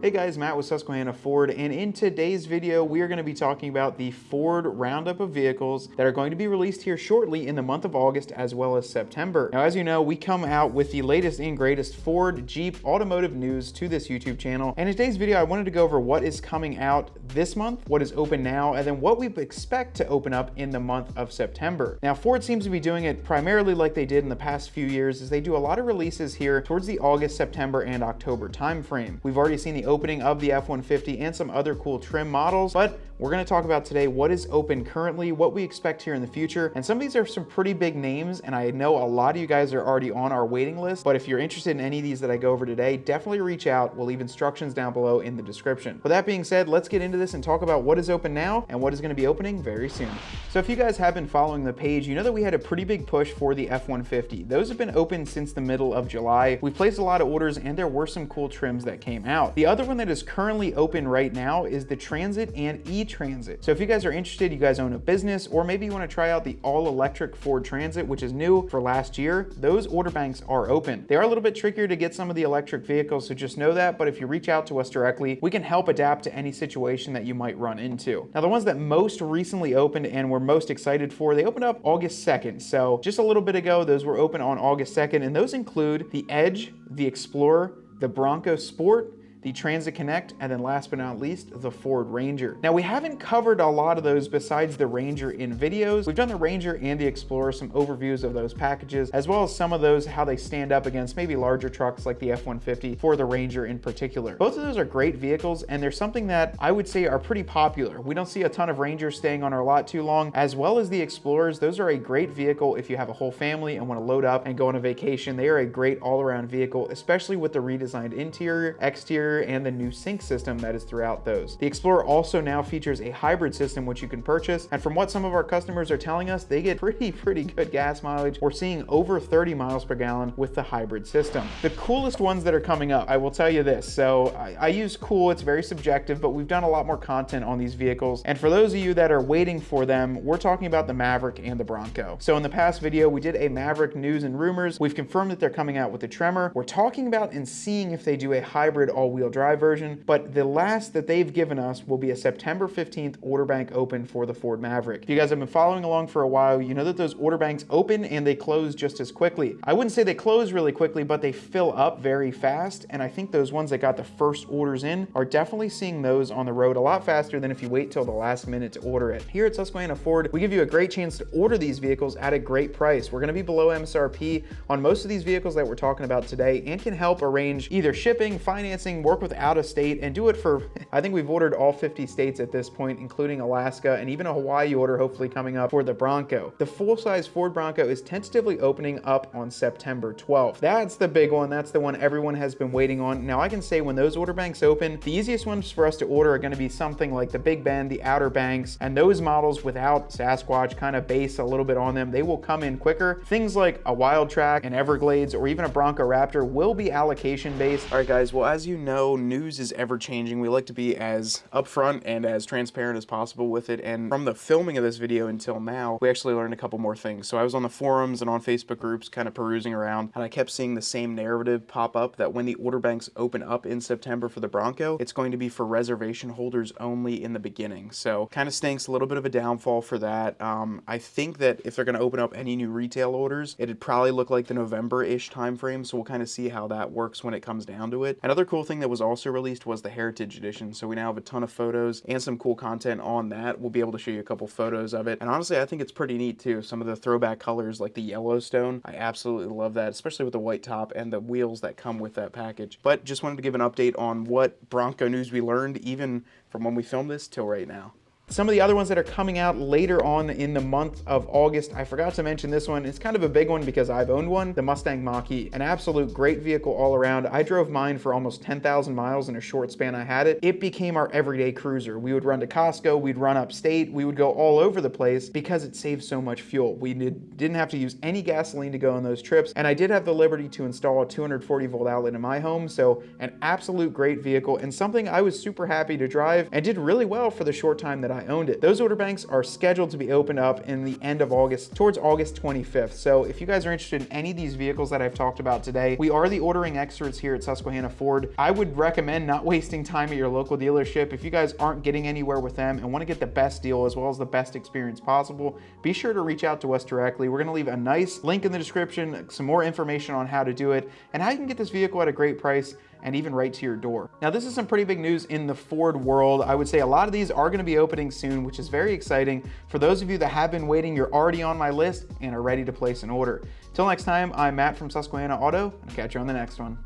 Hey guys, Matt with Susquehanna Ford, and in today's video we are going to be talking about the Ford roundup of vehicles that are going to be released here shortly in the month of August as well as September. Now, as you know, we come out with the latest and greatest Ford, Jeep, automotive news to this YouTube channel, and in today's video I wanted to go over what is coming out this month, what is open now, and then what we expect to open up in the month of September. Now, Ford seems to be doing it primarily like they did in the past few years, is they do a lot of releases here towards the August, September, and October timeframe. We've already seen the opening of the F-150 and some other cool trim models, but we're going to talk about today what is open currently, what we expect here in the future, and some of these are some pretty big names, and I know a lot of you guys are already on our waiting list, but if you're interested in any of these that I go over today, definitely reach out. We'll leave instructions down below in the description. With that being said, let's get into this and talk about what is open now and what is going to be opening very soon. So if you guys have been following the page, you know that we had a pretty big push for the F-150. Those have been open since the middle of July. We placed a lot of orders and there were some cool trims that came out. The other one that is currently open right now is the Transit and E-Transit. So if you guys are interested, you guys own a business, or maybe you want to try out the all-electric Ford Transit, which is new for last year, those order banks are open. They are a little bit trickier to get some of the electric vehicles, so just know that, but if you reach out to us directly, we can help adapt to any situation that you might run into. Now, the ones that most recently opened and we're most excited for, they opened up August 2nd. So just a little bit ago, those were open on August 2nd, and those include the Edge, the Explorer, the Bronco Sport, the Transit Connect, and then last but not least, the Ford Ranger. Now, we haven't covered a lot of those besides the Ranger in videos. We've done the Ranger and the Explorer, some overviews of those packages, as well as some of those, how they stand up against maybe larger trucks like the F-150 for the Ranger in particular. Both of those are great vehicles, and they're something that I would say are pretty popular. We don't see a ton of Rangers staying on our lot too long, as well as the Explorers. Those are a great vehicle if you have a whole family and want to load up and go on a vacation. They are a great all-around vehicle, especially with the redesigned interior, exterior, and the new sync system that is throughout those. The Explorer also now features a hybrid system which you can purchase, and from what some of our customers are telling us, they get pretty good gas mileage. We're seeing over 30 miles per gallon with the hybrid system. The coolest ones that are coming up, I will tell you this, so I use cool, it's very subjective, but we've done a lot more content on these vehicles, and for those of you that are waiting for them, we're talking about the Maverick and the Bronco. So in the past video, we did a Maverick news and rumors. We've confirmed that they're coming out with the Tremor. We're talking about and seeing if they do a hybrid all-wheel drive version, but the last that they've given us will be a September 15th order bank open for the Ford Maverick. If you guys have been following along for a while, you know that those order banks open and they close just as quickly. I wouldn't say they close really quickly, but they fill up very fast, and I think those ones that got the first orders in are definitely seeing those on the road a lot faster than if you wait till the last minute to order it. Here at Susquehanna Ford, we give you a great chance to order these vehicles at a great price. We're going to be below MSRP on most of these vehicles that we're talking about today, and can help arrange either shipping, financing, work with out of state, and do it for, I think we've ordered all 50 states at this point, including Alaska, and even a Hawaii order hopefully coming up for the Bronco. The full-size Ford Bronco is tentatively opening up on September 12th. That's the big one. That's the one everyone has been waiting on. Now, I can say when those order banks open, the easiest ones for us to order are going to be something like the Big Bend, the Outer Banks, and those models without Sasquatch kind of base a little bit on them. They will come in quicker. Things like a Wild Track, an Everglades, or even a Bronco Raptor will be allocation based. All right, guys. Well, as you know, news is ever changing. We like to be as upfront and as transparent as possible with it, and from the filming of this video until now, we actually learned a couple more things. So I was on the forums and on Facebook groups kind of perusing around, and I kept seeing the same narrative pop up that when the order banks open up in September for the Bronco, it's going to be for reservation holders only in the beginning. So kind of stinks, a little bit of a downfall for that. I think that if they're going to open up any new retail orders, it'd probably look like the November-ish time frame, so we'll kind of see how that works when it comes down to it. Another cool thing that was also released was the Heritage Edition, so we now have a ton of photos and some cool content on that. We'll be able to show you a couple photos of it, and honestly I think it's pretty neat too. Some of the throwback colors like the Yellowstone, I absolutely love that, especially with the white top and the wheels that come with that package. But just wanted to give an update on what Bronco news we learned even from when we filmed this till right now. Some of the other ones that are coming out later on in the month of August, I forgot to mention this one. It's kind of a big one because I've owned one, the Mustang Mach-E. An absolute great vehicle all around. I drove mine for almost 10,000 miles in a short span I had it. It became our everyday cruiser. We would run to Costco, we'd run upstate, we would go all over the place because it saved so much fuel. We didn't have to use any gasoline to go on those trips, and I did have the liberty to install a 240 volt outlet in my home, so an absolute great vehicle and something I was super happy to drive and did really well for the short time that I owned it. Those order banks are scheduled to be opened up in the end of August, towards August 25th. So if you guys are interested in any of these vehicles that I've talked about today, we are the ordering experts here at Susquehanna Ford. I would recommend not wasting time at your local dealership. If you guys aren't getting anywhere with them and want to get the best deal as well as the best experience possible, be sure to reach out to us directly. We're going to leave a nice link in the description, some more information on how to do it and how you can get this vehicle at a great price and even right to your door. Now, this is some pretty big news in the Ford world. I would say a lot of these are going to be opening soon, which is very exciting. For those of you that have been waiting, you're already on my list and are ready to place an order. Till next time, I'm Matt from Susquehanna Auto, and I'll catch you on the next one.